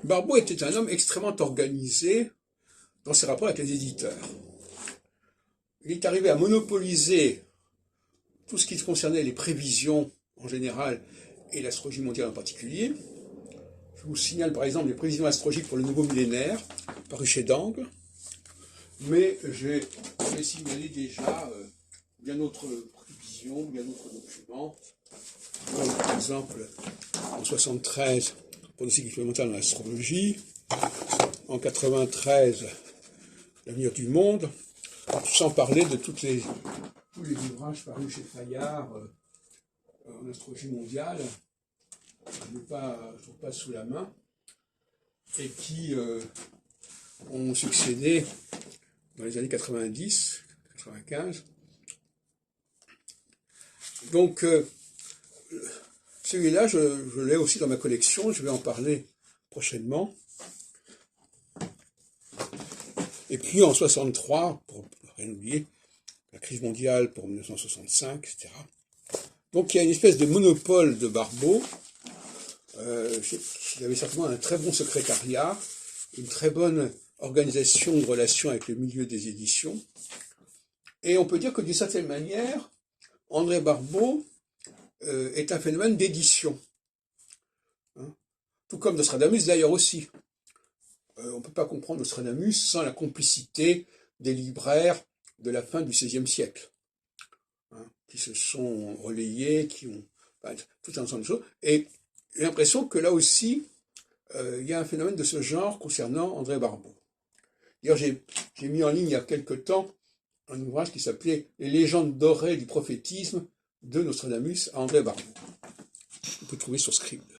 Barbault était un homme extrêmement organisé dans ses rapports avec les éditeurs. Il est arrivé à monopoliser tout ce qui concernait les prévisions en général et l'astrologie mondiale en particulier. Je vous signale par exemple les prévisions astrologiques pour le nouveau millénaire, paru chez Dangle, mais j'ai signalé déjà bien d'autres prévisions, bien d'autres documents, comme par exemple en 73 pour le cycle supplémentaire dans l'astrologie, en 93 l'avenir du monde, sans parler de tous les ouvrages parus chez Fayard en astrologie mondiale, je n'ai pas sous la main, et qui ont succédé dans les années 90, 95. Donc, celui-là, je l'ai aussi dans ma collection, je vais en parler prochainement. Et puis en 63, pour rien oublier, la crise mondiale pour 1965, etc. Donc il y a une espèce de monopole de Barbault. Il avait certainement un très bon secrétariat, une très bonne organisation de relations avec le milieu des éditions. Et on peut dire que d'une certaine manière, André Barbault est un phénomène d'édition. Tout comme Nostradamus d'ailleurs aussi. On ne peut pas comprendre Nostradamus sans la complicité des libraires de la fin du XVIe siècle, qui se sont relayés, qui ont tout un ensemble de choses. Et j'ai l'impression que là aussi, il y a un phénomène de ce genre concernant André Barbault. D'ailleurs, j'ai mis en ligne il y a quelque temps un ouvrage qui s'appelait « Les légendes dorées du prophétisme de Nostradamus à André Barbault ». Vous pouvez trouver sur Scribd.